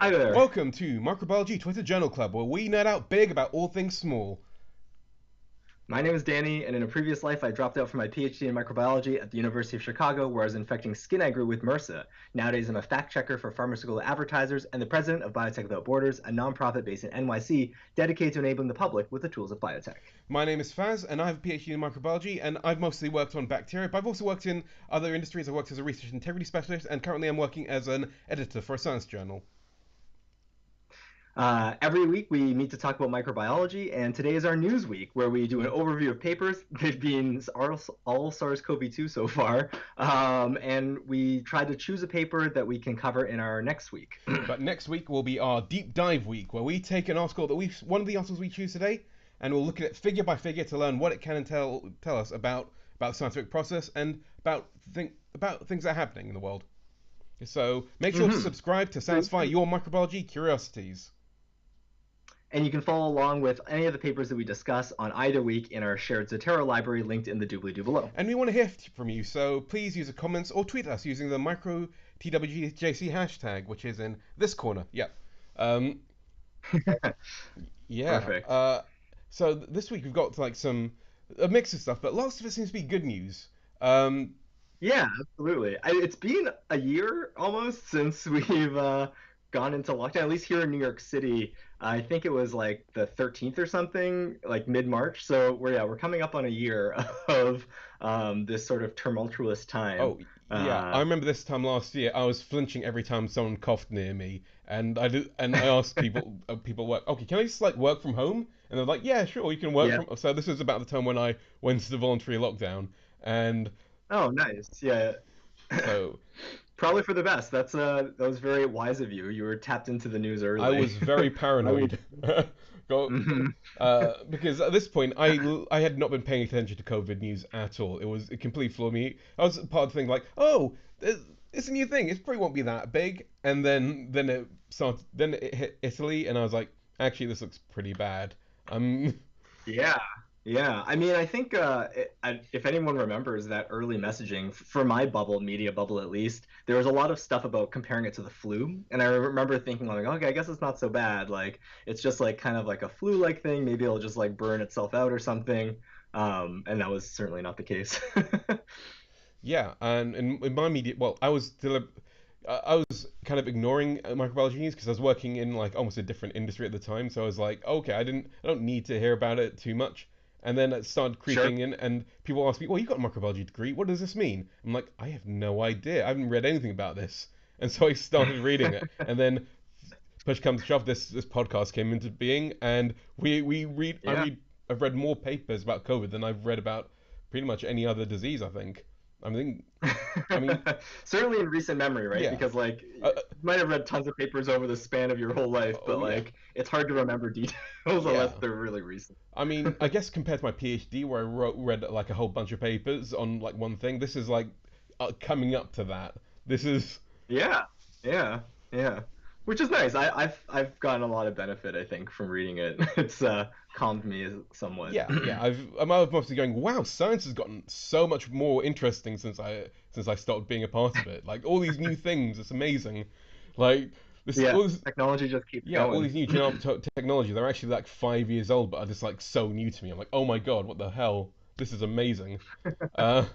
Hi there. Welcome to Microbiology Twitter Journal Club, where we nerd out big about all things small. My name is Danny, and in a previous life, I dropped out for my PhD in microbiology at the University of Chicago, where I was infecting skin I grew with MRSA. Nowadays, I'm a fact checker for pharmaceutical advertisers and the president of Biotech Without Borders, a nonprofit based in NYC dedicated to enabling the public with the tools of biotech. My name is Faz, and I have a PhD in microbiology, and I've mostly worked on bacteria, but I've also worked in other industries. I've worked as a research integrity specialist, and currently I'm working as an editor for a science journal. Every week, we meet to talk about microbiology, and today is our news week, where we do an overview of papers. They've been all SARS-CoV-2 so far, and we try to choose a paper that we can cover in our next week. But next week will be our deep dive week, where we take an article that one of the articles we choose today, and we'll look at it figure by figure to learn what it can tell us about the scientific process and about things that are happening in the world. So make sure to subscribe to satisfy your microbiology curiosities. And you can follow along with any of the papers that we discuss on either week in our shared Zotero library linked in the doobly-doo below. And we want to hear from you, so please use the comments or tweet us using the microTWJC hashtag, which is in this corner. Yep. Yeah. Perfect. So this week we've got like a mix of stuff, but lots of it seems to be good news. Yeah, absolutely. It's been a year almost since we've gone into lockdown, at least here in New York City. I think it was like the 13th or something, like mid-March. So we're coming up on a year of this sort of tumultuous time. Oh, yeah. I remember this time last year, I was flinching every time someone coughed near me, and I asked people work, okay, can I just like work from home? And they're like, yeah, sure, you can work Yeah. from. So this was about the time when I went into the voluntary lockdown, and Oh, nice. Yeah. so Probably for the best. That was very wise of you. You were tapped into the news I early. was very paranoid. Mhm. Because at this point, I had not been paying attention to COVID news at all. It completely floored me. I was part of the thing like, oh, it's a new thing. It probably won't be that big. And then it hit Italy, and I was like, actually, this looks pretty bad. Um, Yeah, yeah. I mean, I think if anyone remembers that early messaging, for my bubble, media bubble at least, there was a lot of stuff about comparing it to the flu, and I remember thinking like, okay, I guess it's not so bad. Like, it's just like kind of like a flu-like thing. Maybe it'll just like burn itself out or something. And that was certainly not the case. yeah, and in my media, well, I was kind of ignoring microbiology news because I was working in like almost a different industry at the time. So I was like, okay, I don't need to hear about it too much. And then it started Sure. creeping in, and people asked me, "Well, you got a microbiology degree. What does this mean?" I'm like, "I have no idea. I haven't read anything about this." And so I started reading it, and then push comes to shove, this podcast came into being, and we read. Yeah. I've read more papers about COVID than I've read about pretty much any other disease. I think. I think. I mean, Certainly in recent memory, right? yeah. Because like Uh, you might have read tons of papers over the span of your whole life, but oh yeah. like it's hard to remember details Yeah. unless they're really recent. I mean, I guess compared to my PhD, where read like a whole bunch of papers on like one thing, this is like coming up to that. This is Yeah, yeah, yeah. Which is nice. I've gotten a lot of benefit, I think, from reading it. It's calmed me somewhat. yeah, yeah. I'm mostly going, wow, science has gotten so much more interesting since I started being a part of it. Like all these new things, it's amazing. Like this, Yeah, all this, technology just keeps yeah, all going. these new genomic technology, they're actually like 5 years old, but are just like so new to me. I'm like, oh my god, what the hell? This is amazing. Uh,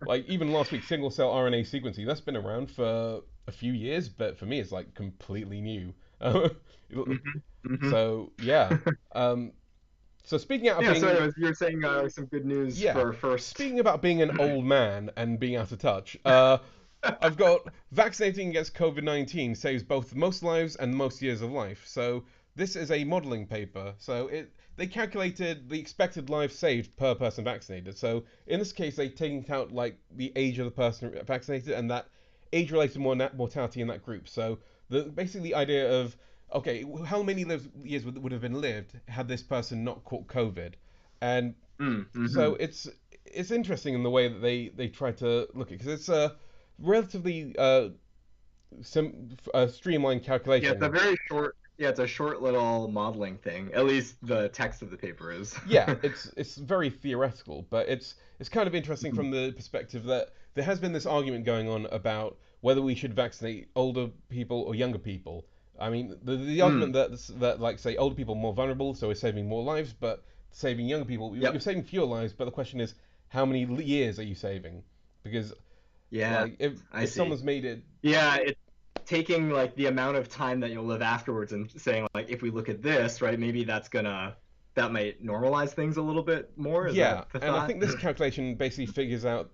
Like even last week, single cell RNA sequencing, that's been around for a few years, but for me, it's like completely new. Hmm. Hmm. So yeah. Um, so speaking out of Yeah. So, being anyways, you're saying some good news yeah, for first. speaking about being an old man and being out of touch, I've got vaccinating against COVID-19 saves both most lives and most years of life. So this is a modeling paper. They calculated the expected life saved per person vaccinated. So in this case, they taking out like the age of the person vaccinated and that age-related mortality in that group. So basically the idea of okay, how many years would have been lived had this person not caught COVID, and Mm-hmm. so it's interesting in the way that they try to look at because it's a relatively streamlined Yeah, it's a calculation. very short. Yeah, it's a short little modeling thing. At least the text of the paper is. Yeah, it's very theoretical, but it's kind of interesting from the perspective that there has been this argument going on about whether we should vaccinate older people or younger people. I mean, the Mm, argument that like say older people are more vulnerable, so we're saving more lives, but saving younger people, you're yep. saving fewer lives. But the question is, how many years are you saving? Because Yeah, like if I if see. someone's made it, Yeah, it's taking like the amount of time that you'll live afterwards and saying like if we look at this, right, maybe that might normalize things a little bit more. Is yeah. that the And I thought? think this calculation basically figures out,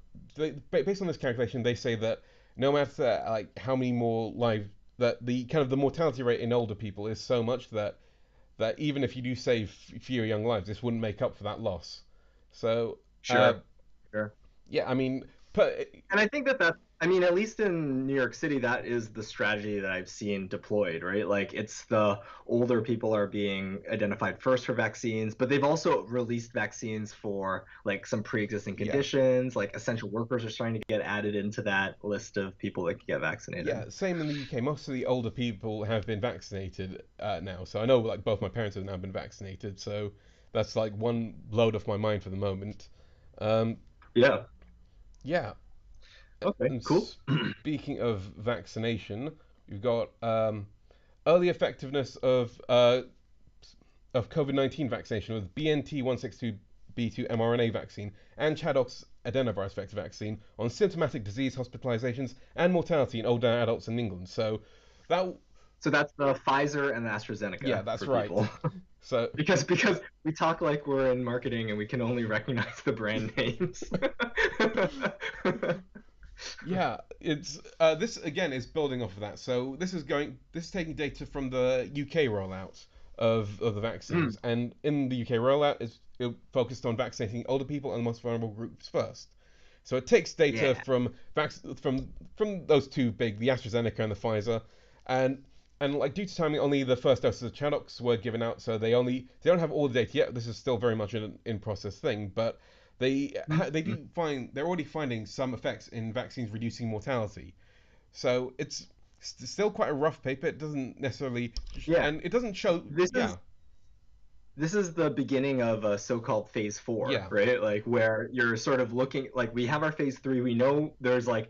based on this calculation, they say that no matter like how many more lives, that the kind of the mortality rate in older people is so much that even if you do save fewer young lives, this wouldn't make up for that loss. So, uh, Sure. Sure. yeah, I mean, but And I think that I mean, at least in New York City, that is the strategy that I've seen deployed, right? Like it's the older people are being identified first for vaccines, but they've also released vaccines for like some pre-existing yeah, conditions, like essential workers are starting to get added into that list of people that can get vaccinated. yeah, same in the UK. Most of the older people have been vaccinated now, so I know like both my parents have now been vaccinated, so that's like one load off my mind for the moment. Um, Yeah. yeah, Okay, and cool. speaking of vaccination, we've got early effectiveness of COVID-19 vaccination with BNT162b2 mRNA vaccine and Chadoc's adenovirus vector vaccine on symptomatic disease, hospitalisations, and mortality in older adults in England. So that, So that's the Pfizer and the yeah, AstraZeneca that's for right. people. So Because we talk like we're in marketing and we can only recognize the brand names. yeah, it's this again is building off of that. So this is taking data from the UK rollout of the vaccines, and in the UK rollout it focused on vaccinating older people and the most vulnerable groups first. So it takes data Yeah. from those two big, the AstraZeneca and the Pfizer, and and like due to timing, only the first doses of Chanox were given out, so they don't have all the data yet. This is still very much an in process thing, but they do find they're already finding some effects in vaccines reducing mortality. So it's still quite a rough paper. It doesn't necessarily Yeah. and it doesn't show. This Yeah, is this is the beginning of a so-called phase four, yeah, right? Like where you're sort of looking like we have our phase three. We know there's like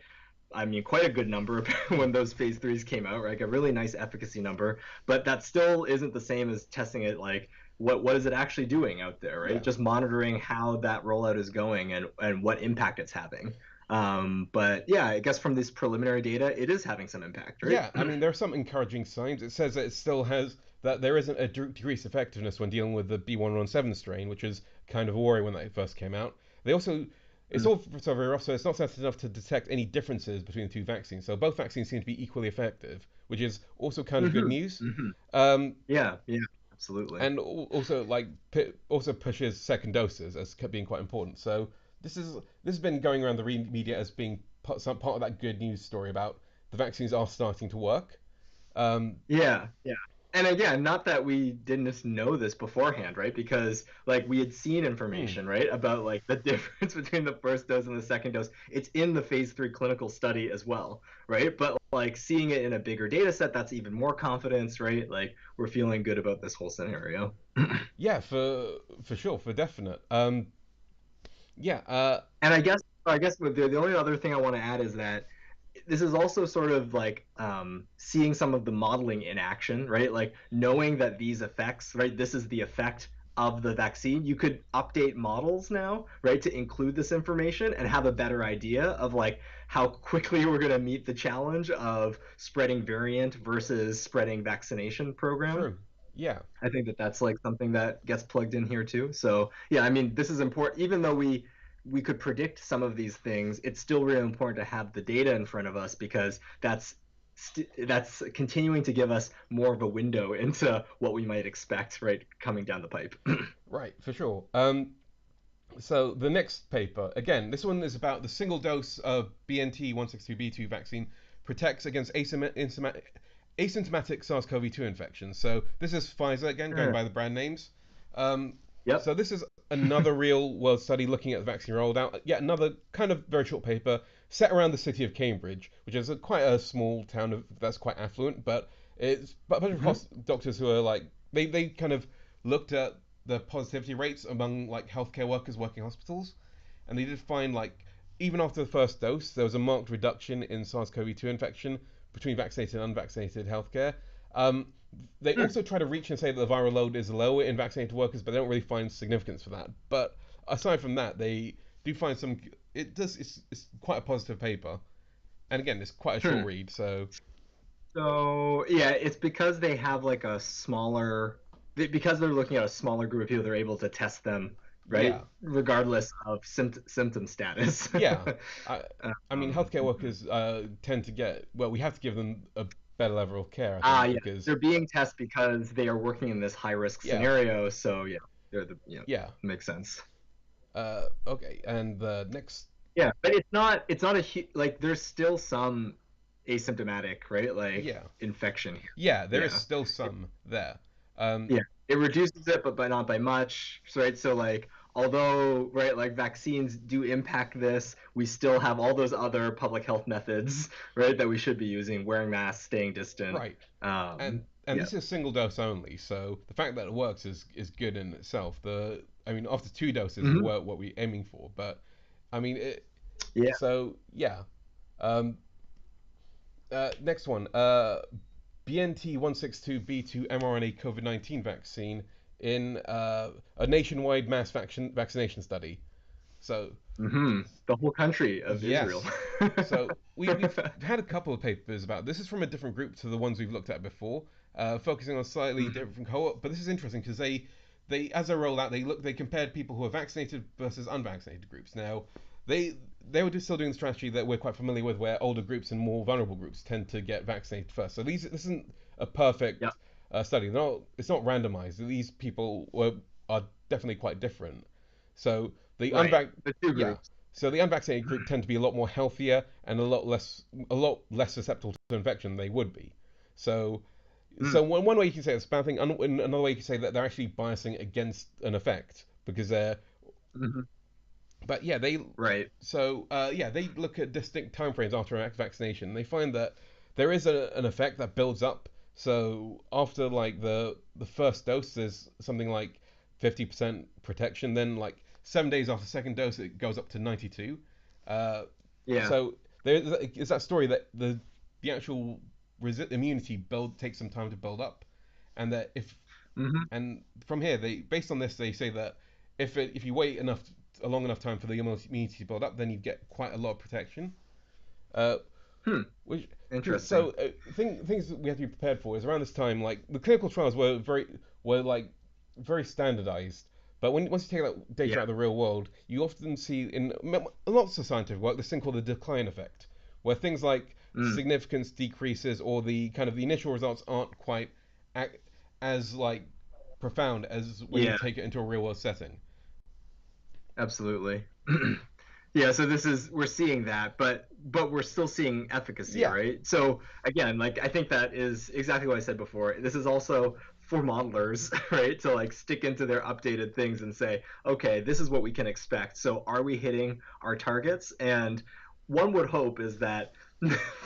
I mean, quite a good number when those phase threes came out, right? Like a really nice efficacy number, but that still isn't the same as testing it like what is it actually doing out there, right? yeah. Just monitoring how that rollout is going and what impact it's having. But yeah, I guess from this preliminary data, it is having some impact, right? Yeah, I mean, there are some encouraging signs. It says that it still has that there isn't a decreased effectiveness when dealing with the B117 strain, which is kind of a worry when that first came out. They also, it's all so very rough, so it's not sensitive enough to detect any differences between the two vaccines. So both vaccines seem to be equally effective, which is also kind of good Mm-hmm. news. Mm-hmm. Um, Yeah, yeah, absolutely. and also like also pushes second doses as being quite important. So this has been going around the media as being some part of that good news story about the vaccines are starting to work. Um, Yeah, yeah. And again, not that we didn't just know this beforehand, right? Because like we had seen hmm, information, right, about like the difference between the first dose and the second dose. It's in the phase three clinical study as well, right? But like seeing it in a bigger data set, that's even more confidence, right? Like we're feeling good about this whole scenario. yeah, for sure, for definite. Yeah, And I guess the only other thing I want to add is that this is also sort of like seeing some of the modeling in action, right? Like knowing that these effects, right? This is the effect of the vaccine. You could update models now, right, to include this information and have a better idea of like how quickly we're going to meet the challenge of spreading variant versus spreading vaccination program. true. Yeah, I think that that's like something that gets plugged in here too. So yeah, I mean, this is important. Even though we could predict some of these things, it's still really important to have the data in front of us because that's continuing to give us more of a window into what we might expect right coming down the pipe. right, for sure. So the next paper, again, this one is about the single dose of BNT162b2 vaccine protects against asymptomatic SARS-CoV-2 infections. So this is Pfizer again, going Sure. by the brand names. Um, Yep. so this is another real-world study looking at the vaccine rolled out. Yet another kind of very short paper set around the city of Cambridge, which is quite a small town that's quite affluent, but it's but a bunch of Hmm. doctors who are like they kind of looked at the positivity rates among like healthcare workers working in hospitals, and they did find like even after the first dose, there was a marked reduction in SARS-CoV-2 infection between vaccinated and unvaccinated healthcare. Um, they Hmm. also try to reach and say that the viral load is lower in vaccinated workers, but they don't really find significance for that. But aside from that, they do find some. It does. It's quite a positive paper, and again, it's quite a short Hmm. read. So So yeah, it's because they have like because they're looking at a smaller group of people, they're able to test them, yeah, right? Regardless of symptom status. yeah. I I mean, healthcare Mhm. workers tend to get well. We have to give them a better level of care, I Ah, think, yeah, because they're being tested because they are working in this high risk yeah, scenario. So yeah, yeah. makes sense. Okay, and the next, Yeah, but it's not like there's still some asymptomatic, right? Like yeah, infection here. yeah. There is Yeah. still some there. Um, Yeah, it reduces it, but not by much, right? So like, although right, like vaccines do impact this, we still have all those other public health methods, right, that we should be using: wearing masks, staying distant. right. And Yeah. this is single dose only, so the fact that it works is good in itself. I mean, after 2 doses is Hmm. what we're aiming for, but I mean it. Yeah. So yeah. Um, Next one. BNT162b2 mRNA COVID-19 vaccine in a nationwide mass vaccination study. So Hmm. The whole country of Israel. yes. So we've had a couple of papers about this. Is from a different group to the ones we've looked at before, focusing on slightly Mhm. different cohort. But this is interesting because they as a rollout they compared people who are vaccinated versus unvaccinated groups. Now they they were still doing the strategy that we're quite familiar with, where older groups and more vulnerable groups tend to get vaccinated first. So this isn't a Yeah. perfect study. It's not randomized. These people are definitely quite different. So the Right. unvac The two yeah. groups. So the unvaccinated group tend to be a lot more healthier and a lot less susceptible to infection than they would be. So Mm. one way you can say it's a bad thing, and another way you can say that they're actually biasing against an effect because they're. Hmm. But yeah, Right. they look at distinct timeframes after vaccination. And they find that there is an effect that builds up. So after like the first dose, there's something like 50% protection. Then like 7 days after the second dose, it goes up to 92. Uh, Yeah. so there is that story that the actual immunity build takes some time to build up, and that if Hmm. and from here they based on this they say that if you wait a long enough time for the immunity to build up, then you get quite a lot of protection. Uh, Hmm. which Interesting. things that we have to be prepared for is around this time. Like the clinical trials were like very standardized, but once you take that data Yeah. out of the real world, you often see in lots of scientific work this thing called the decline effect, where things like Mm. significance decreases or the kind of the initial results aren't quite ac- as like profound as when you Yeah. take it into a real world setting. Absolutely. Yeah, so we're seeing that, but we're still seeing efficacy, Yeah, right? So again, like I think that is exactly what I said before. This is also for modelers, right? To like stick into their updated things and say, okay, this is what we can expect. So are we hitting our targets? And one would hope is that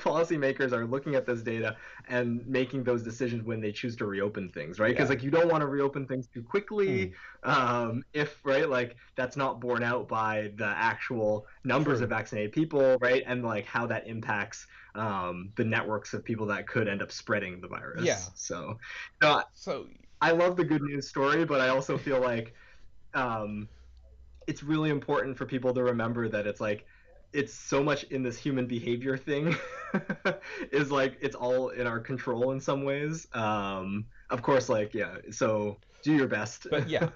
policymakers are looking at this data and making those decisions when they choose to reopen things, right? Because yeah, like you don't want to reopen things too mm, quickly, if right, like that's not borne out by the actual numbers of true. vaccinated people, right, and like how that impacts the networks of people that could end up spreading the Yeah, virus. So, no, so I love the good news story, but I also feel like um, it's really important for people to remember that it's so much in this human behavior thing is like it's all in our control in some ways. Of course, like yeah, so do your best but yeah,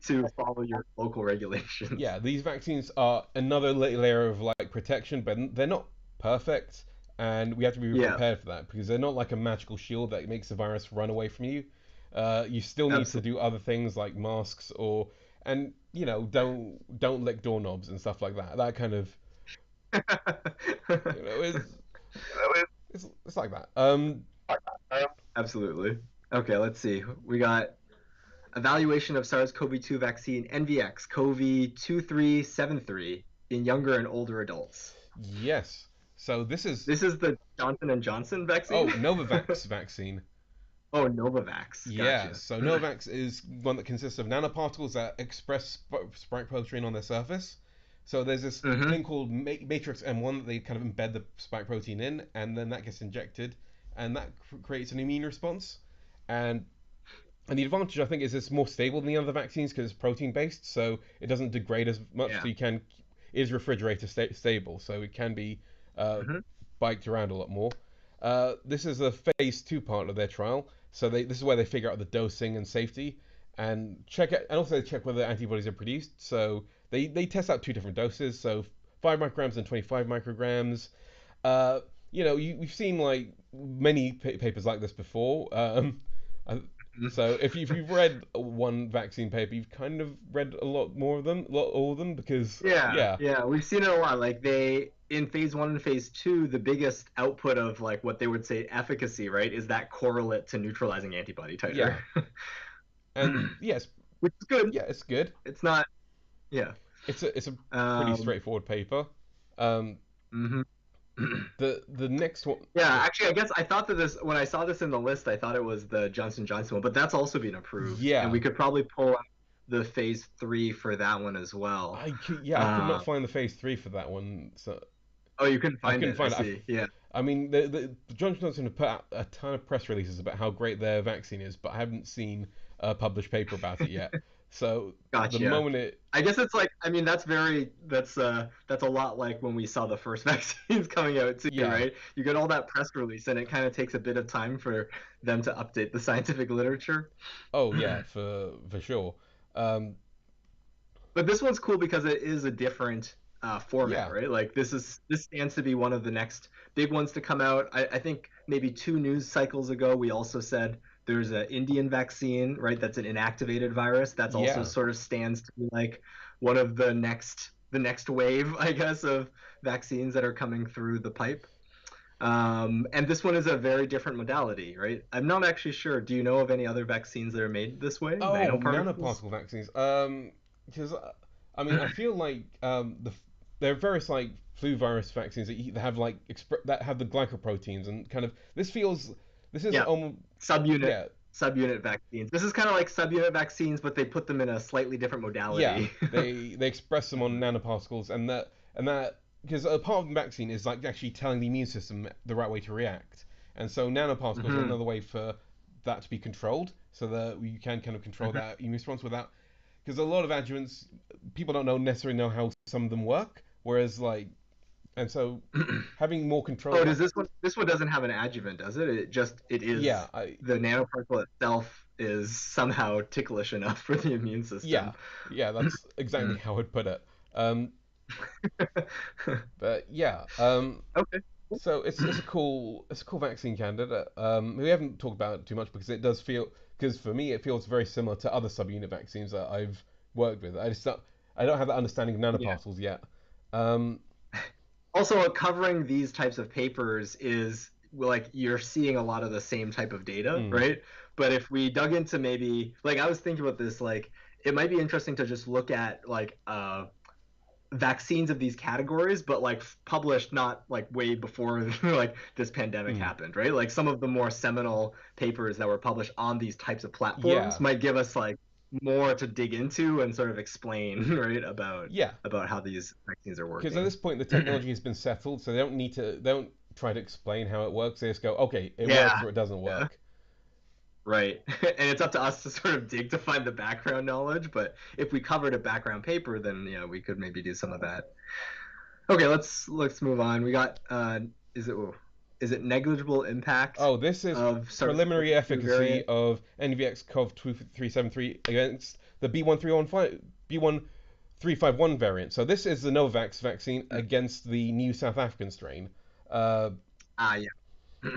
to follow your local regulations. yeah, these vaccines are another layer of like protection, but they're not perfect, and we have to be Yeah, prepared for that because they're not like a magical shield that makes the virus run away from you. You still need to absolutely. do other things like masks and don't lick doorknobs and stuff like that. That kind of you know it's like that. Absolutely. Okay, let's see. We got evaluation of SARS-CoV-2 vaccine NVX CoV-2373 in younger and older adults. Yes. So this is This is the Johnson and Johnson vaccine. Novavax vaccine. Oh, Novavax. Yeah, Gotcha. so Novavax is one that consists of nanoparticles that express spike protein on their surface. So there's this Hmm. thing called matrix M1 that they kind of embed the spike protein in, and then that gets injected, and that creates an immune response. And and the advantage, I think, is it's more stable than the other vaccines because it's protein based, so it doesn't degrade as much. Yeah. So you can is refrigerator stable, so it can be uh, Hmm. biked around a lot more. This is the phase 2 part of their trial, so this is where they figure out the dosing and safety, and check it, and also they check whether antibodies are produced. So they test out two different doses, so 5 micrograms and 25 micrograms. Uh, we've seen like many papers like this before. I, so if you've read one vaccine paper, you've kind of read a lot more of them, all of them, because Yeah, yeah, yeah, we've seen it a lot. Like they in phase one and phase two, the biggest output of like what they would say efficacy, right, is that correlate to neutralizing antibody titer, yeah, and yes, which is good. yeah, it's good. It's not, yeah. It's a pretty Um, straightforward paper. Um, mhm. the next one, Yeah, actually, I guess I thought that this when I saw this in the list, I thought it was the Johnson Johnson one, but that's also been approved, and yeah, we could probably pull out the phase three for that one as well. I could not Uh, find the phase 3 for that one, so oh, you couldn't I find couldn't it. I find it. see. Yeah, I mean, the Johnson Johnson have put out a ton of press releases about how great their vaccine is, but I haven't seen a published paper about it yet. So the gotcha. moment it, I guess it's like I mean that's a lot like when we saw the first vaccines coming out too, yeah, right? You get all that press release and it kind of takes a bit of time for them to update the scientific literature. oh yeah, for sure. Um, But this one's cool because it is a different format, yeah, right? Like this stands to be one of the next big ones to come out. I think maybe two news cycles ago we also said there's an Indian vaccine, right? That's an inactivated virus. That's also yeah. sort of stands to be like one of the next wave, I guess, of vaccines that are coming through the pipe. And this one is a very different modality, right? I'm not actually sure. Do you know of any other vaccines that are made this way? Oh, Nanoparticles? nanoparticle vaccines. Because I mean, I feel like there are various like flu virus vaccines that have like that have the glycoproteins and kind of this is Yeah, subunit yeah, subunit vaccines. This is kind of like subunit vaccines, but they put them in a slightly different yeah, modality. they express them on Mhm. nanoparticles, and that because a part of the vaccine is like actually telling the immune system the right way to react, and so nanoparticles are Mhm. another way for that to be controlled, so that you can kind of control Mhm. that immune response without because a lot of adjuvants people don't necessarily know how some of them work, whereas like and so having more control Oh, of does that, this one doesn't have an adjuvant, does it? It yeah, is the nanoparticle itself is somehow ticklish enough for the immune yeah, system. yeah, that's exactly Mm. how I'd put it. Um, but yeah, Okay. so it's a cool vaccine candidate. We haven't talked about it too much because it does feel because for me it feels very similar to other subunit vaccines that I've worked with. I don't have that understanding of Yeah. nanoparticles yet. Um, Also, covering these types of papers is well, like you're seeing a lot of the same type of data, mm, right? But if we dug into maybe like I was thinking about this, like it might be interesting to just look at like vaccines of these categories, but like published not like way before like this pandemic mm, happened, right? Like some of the more seminal papers that were published on these types of platforms yeah, might give us like more to dig into and sort of explain, right, about yeah, how these vaccines are because at working. this point the technology has been settled, so they don't try to explain how it works. They just go, okay, it works Yeah, or it doesn't yeah, work. right. And it's up to us to sort of dig to find the background knowledge. But if we covered a background paper, then we could maybe do some of that. Okay, let's move on. We got is it is it negligible impact Oh, this is of preliminary SARS-CoV-2 efficacy variant? of NVX-CoV2373 against the B1351 variant. So this is the Novavax vaccine Hmm. against the new South African strain. Uh, Ah, yeah.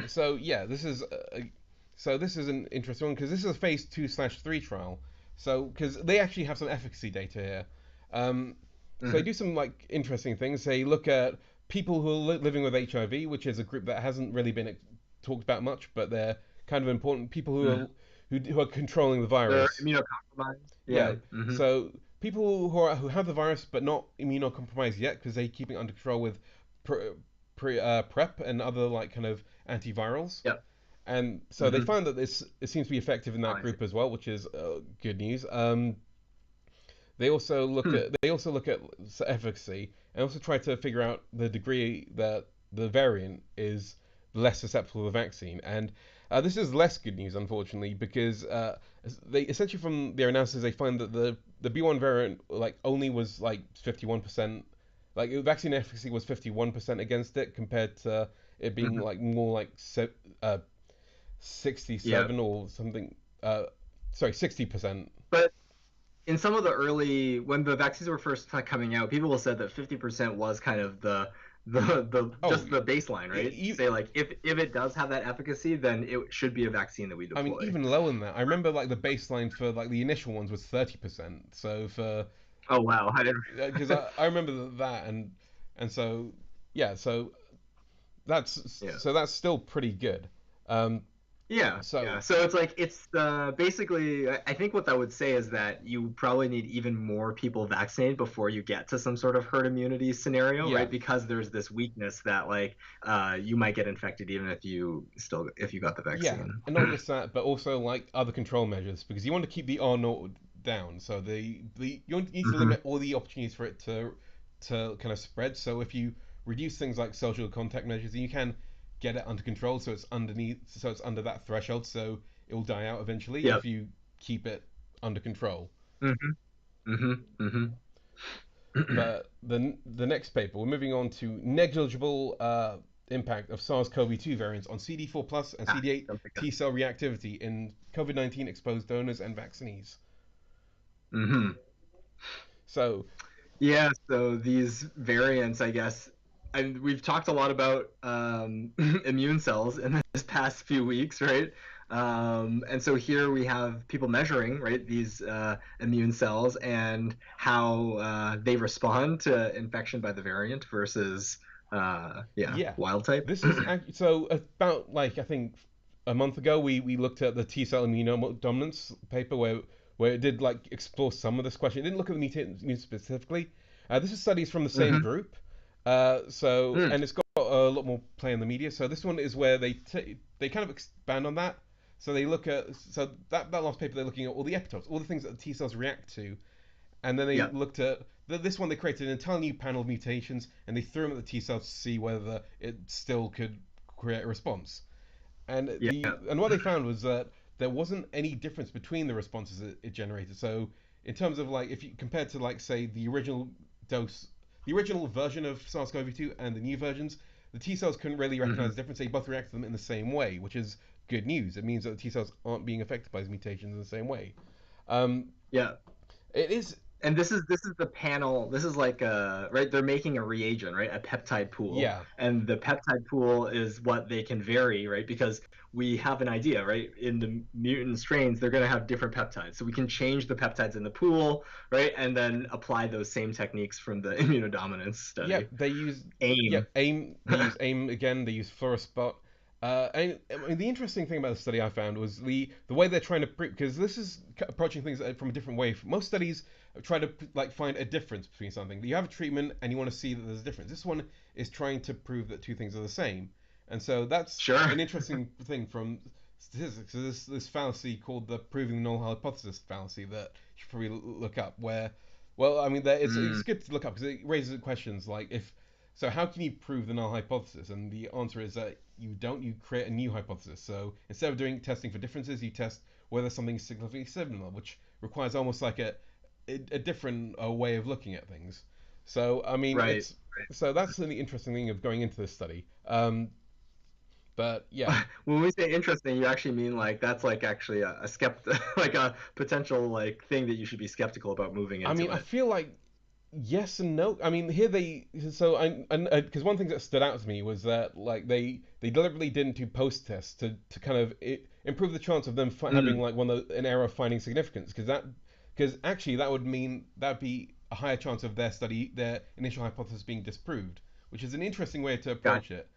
so yeah, this is an interesting one because this is a phase 2/3 trial. So because they actually have some efficacy data here. So they Hmm. do some like interesting things. They look at people who are living with HIV, which is a group that hasn't really been talked about much, but they're kind of important. People Hmm. who are controlling the They're virus. immunocompromised. Yeah. Yeah. Hmm. So people who have the virus but not immunocompromised yet because they keep it under control with PrEP and other like kind of antivirals. Yep. And so they Hmm. found that this it seems to be effective in that I see. group as well, which is good news. Hmm. They also look at efficacy and also try to figure out the degree that the variant is less susceptible to the vaccine. And this is less good news, unfortunately, because they essentially from their analysis they find that the B1 variant like only was like 51%, like vaccine efficacy was 51% against it compared to it being Hmm. like more like uh, Yeah. 67 or something. Sorry, 60%. But in some of the early when the vaccines were first coming out, people said that 50% was kind of the Oh, just the baseline, right? Say like if it does have that efficacy, then it should be a vaccine that we I mean, deploy. even lower than that. I remember like the baseline for like the initial ones was 30%. So for Oh wow, I didn't. because I remember that and so yeah, Yeah. so that's still pretty good. Um, Yeah, yeah. so So it's like it's basically I think what that would say is that you probably need even more people vaccinated before you get to some sort of herd immunity scenario, yeah, right? Because there's this weakness that like you might get infected even if you got the yeah, vaccine. and not just that, but also like other control measures because you want to keep the R naught down. So the you need to Hmm. limit all the opportunities for it to kind of spread. So if you reduce things like social contact measures, you can get it under control. So it's underneath, so it's under that threshold. So it will die out eventually Yeah. if you keep it under control. Hmm. Hmm. Hmm. But the next paper, we're moving on to negligible impact of SARS-CoV-2 variants on CD4 plus and Ah, CD8 don't think T cell reactivity in COVID-19 exposed donors and vaccinees. hmm. So Yeah, so these variants, I guess, and we've talked a lot about immune cells in this past few weeks, right? And so here we have people measuring, right, these immune cells and how they respond to infection by the variant versus, yeah, yeah, wild type. this is so about like I think a month ago we looked at the T cell immunodominance paper where it did like explore some of this question. It didn't look at the mutation specifically. This is studies from the same Hmm. group. And it's got a lot more play in the media. So this one is where they kind of expand on that. So they look at that last paper they're looking at all the epitopes, all the things that the T cells react to, and then they Yeah, looked at this one. They created an entirely new panel of mutations, and they threw them at the T cells to see whether it still could create a response. yeah. And what they found was that there wasn't any difference between the responses it generated. So in terms of like if you compared to like say dose, the original version of SARS-CoV-2 and the new versions, the T cells couldn't really recognize Hmm. the difference. They both reacted to them in the same way, which is good news. It means that the T cells aren't being affected by these mutations in the same way. Um, Yeah. it is, And this is the panel. This is like right. They're making a reagent, right? A peptide pool, yeah, and the peptide pool is what they can vary, right? Because we have an idea, right? In the mutant strains, they're going to have different peptides, so we can change the peptides in the pool, right? And then apply those same techniques from the immunodominance study. Yep, they use AIM. AIM. They use AIM again. They use fluorospot. And I mean, the interesting thing about the study I found was the way they're trying to because this is approaching things from a different way. Most studies try to like find a difference between something. You have a treatment and you want to see that there's a difference. This one is trying to prove that two things are the same, and so that's Sure. an interesting thing from statistics. So this fallacy called the proving the null hypothesis fallacy that you should probably look up. Where well, I mean, it's Mm, good to look up because it raises questions like if so, how can you prove the null hypothesis? And the answer is that you don't. You create a new hypothesis. So instead of doing testing for differences, you test whether something is significantly similar, which requires almost like a different way of looking at things. So I mean, right. it's so that's the interesting thing of going into this study. But yeah, When we say interesting, you actually mean like that's like actually a like a potential like thing that you should be skeptical about moving I mean, into I it. feel like yes and no. I mean, here they so I because one thing that stood out to me was that like they deliberately didn't do post tests to kind of improve the chance of them having Mm, like an error of finding significance because actually that would mean that'd be a higher chance of their initial hypothesis being disproved, which is an interesting way to approach gotcha. it.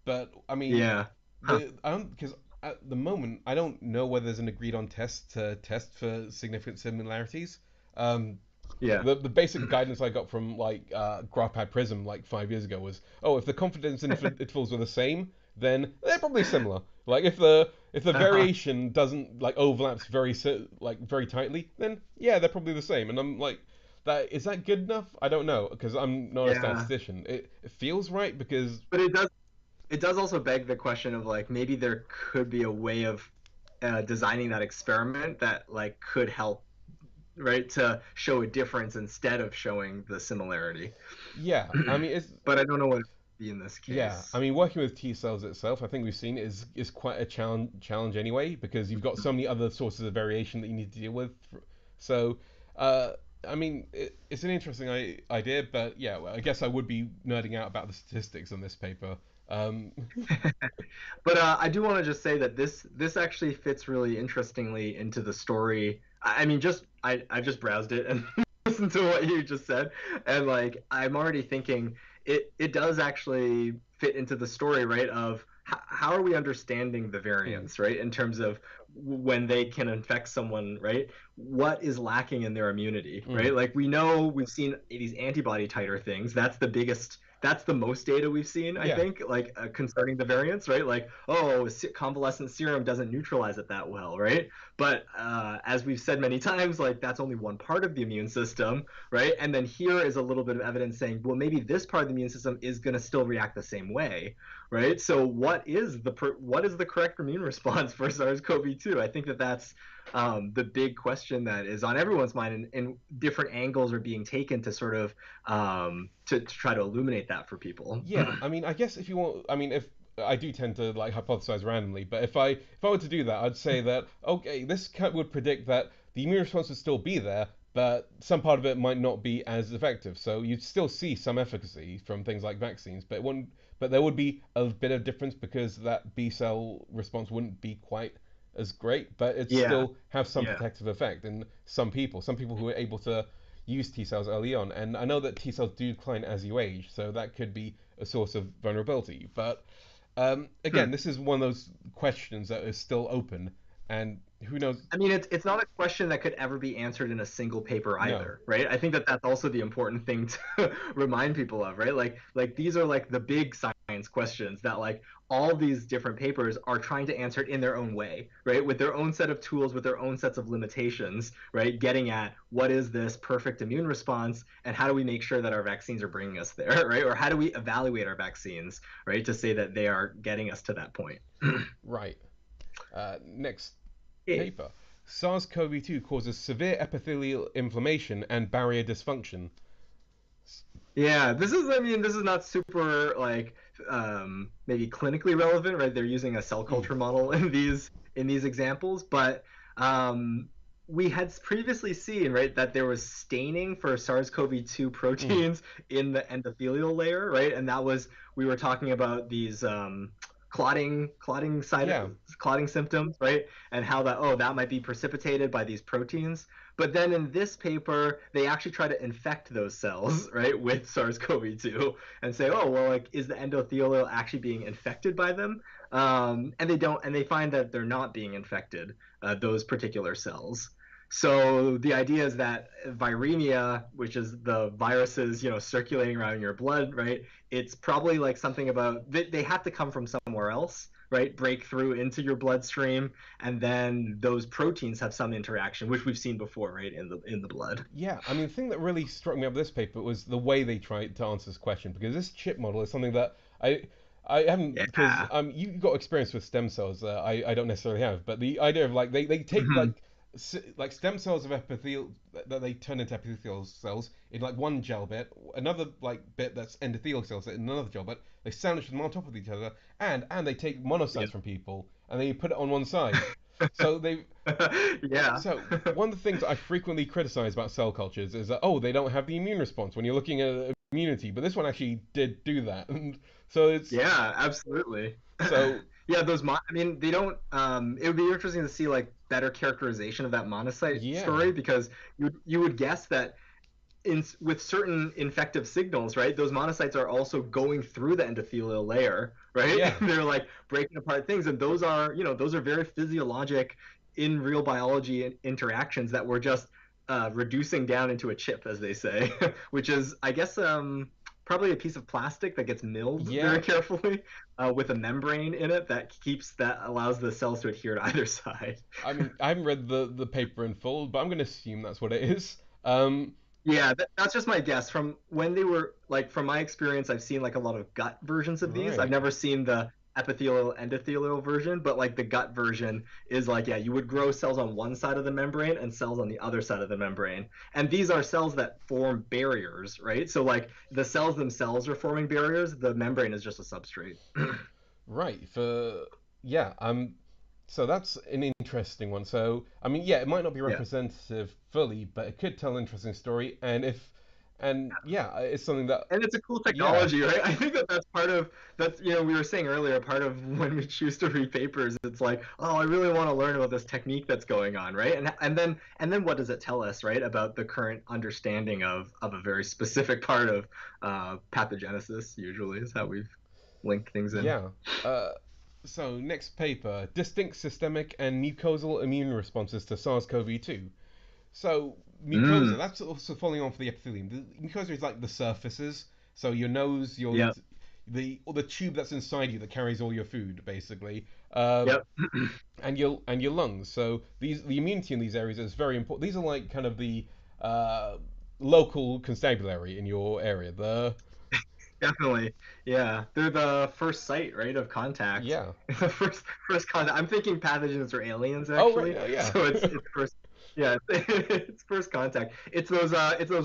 But I mean, Yeah. Huh. I don't because at the moment I don't know whether there's an agreed on test to test for significant similarities. Um, Yeah. the basic guidance I got from like GraphPad Prism like 5 years ago was, oh, if the confidence intervals were the same, then they're probably similar. Like if the Uh-huh. variation doesn't like overlaps like very tightly, then yeah, they're probably the same. And I'm like, that is that good enough? I don't know because I'm not a Yeah. statistician. It feels right because But it does also beg the question of like maybe there could be a way of designing that experiment that like could help, right, to show a difference instead of showing the similarity. Yeah, I mean, it's But I don't know what it would be in this yeah, I case. mean, working with T cells itself, I think we've seen is quite a challenge anyway because you've got so many other sources of variation that you need to deal with. So, uh, I mean, it's an interesting idea, but yeah, well, I guess I would be nerding out about the statistics on this paper. Um, But I do want to just say that this actually fits really interestingly into the story. I mean, just I just browsed it and listened to what you just said, and like I'm already thinking it does actually fit into the story, right? Of how are we understanding the mm, variants, right? In terms of when they can infect someone, right? What is lacking in their immunity, mm, right? Like we know we've seen these antibody titer things. That's the biggest, that's the most data we've seen, I yeah, think, like concerning the variants, right? Like, oh, convalescent serum doesn't neutralize it that well, right? But as we've said many times, like that's only one part of the immune system, right? And then here is a little bit of evidence saying, well, maybe this part of the immune system is going to still react the same way, right? So what is the correct immune response for SARS-CoV-2? I think that that's the big question that is on everyone's mind, and different angles are being taken to sort of to try to illuminate that for people. yeah. I mean, I guess if you want, I mean, if I do tend to like hypothesize randomly, but if I were to do that, I'd say that okay, would predict that the immune response would still be there, but some part of it might not be as effective. So you'd still see some efficacy from things like vaccines, but it wouldn't. But there would be a bit of difference because that B cell response wouldn't be quite as great, but it'd Yeah, still have some yeah. protective effect in some people who are able to use T cells early on. And I know that T cells do decline as you age, so that could be a source of vulnerability. But Hmm. again, this is one of those questions that is still open, and who knows? I mean, it's not a question that could ever be answered in a single paper No. either, right? I think that that's also the important thing to remind people of, right? Like these are like the big science questions that like all these different papers are trying to answer it in their own way, right? With their own set of tools, with their own sets of limitations, right? Getting at what is this perfect immune response and how do we make sure that our vaccines are bringing us there, right? Or how do we evaluate our vaccines, right? To say that they are getting us to that point. Right. Next paper. SARS-CoV-2 causes severe epithelial inflammation and barrier dysfunction. Yeah, this is, I mean, this is not super like maybe clinically relevant, right? They're using a cell Mm, culture model in these examples, but um, we had previously seen, right, that there was staining for SARS-CoV-2 mm. proteins in the endothelial layer, right? And that was, we were talking about these Yeah. clotting symptoms, right? And how that, oh, that might be precipitated by these proteins. But then in this paper, they actually try to infect those cells, right, with SARS-CoV-2 and say, oh, well, like, is the endothelial actually being infected by them? And they don't, and they find that they're not being infected, those particular cells. So the idea is that viremia, which is the viruses, circulating around in your blood, right? It's probably like something about they have to come from somewhere else, right? Break through into your bloodstream, and then those proteins have some interaction, which we've seen before, right, in the blood. Yeah, I mean, the thing that really struck me about this paper was the way they tried to answer this question, because this chip model is something that I haven't, because Yeah. you got experience with stem cells that I don't necessarily have, but the idea of like they take Mhm. like stem cells of epithelial that they turn into epithelial cells in like one gel bit, another like bit that's endothelial cells in another gel bit. They sandwich them on top of each other, and they take Yeah. monocytes from people and they put it on one side. So they Yeah. so one of the things I frequently criticize about cell cultures is that oh they don't have the immune response when you're looking at immunity, but this one actually did do that, and so it's Yeah, absolutely. so Yeah, I mean, they don't it would be interesting to see like better characterization of that monocyte yeah story, because you would guess that with certain infective signals, right? Those monocytes are also going through the endothelial layer, right? yeah. They're like breaking apart things, and those are very physiologic in real biology interactions that we're just reducing down into a chip, as they say, which is, I guess, probably a piece of plastic that gets milled very Yeah, carefully with a membrane in it that allows the cells to adhere to either side. I mean, I haven't read the paper in full, but I'm going to assume that's what it is. Um, Yeah, that's just my guess. From when they were like, from my experience, I've seen like a lot of gut versions of these. I've Right. never seen the epithelial endothelial version, but like the gut version is like, yeah, you would grow cells on one side of the membrane and cells on the other side of the membrane. And these are cells that form barriers, right? So like the cells themselves are forming barriers, the membrane is just a substrate. Right. Yeah. So that's an interesting one. So I mean, yeah, it might not be Yeah. representative fully, but it could tell an interesting story. And yeah, it's something that, And it's a cool yeah, technology, right? I think that that's part of that's we were saying earlier, part of when we choose to read papers, it's like, oh, I really want to learn about this technique that's going on, right? And then what does it tell us, right, about the current understanding of a very specific part of pathogenesis? Usually, is how we've linked things in. yeah. Uh, so next paper, distinct systemic and mucosal immune responses to SARS-CoV-2. So mucosa, Mm, that's also following on for the epithelium. The mucosa is like the surfaces. So your nose, yep, the tube that's inside you that carries all your food, basically, uh, yep, and your lungs. So the immunity in these areas is very important. These are like kind of the uh, local constabulary in your area. The definitely, yeah. They're the first site, right, of contact. Yeah. The first contact. I'm thinking pathogens are aliens Oh right, actually, no, yeah. so it's first. Yeah, it's first contact. It's those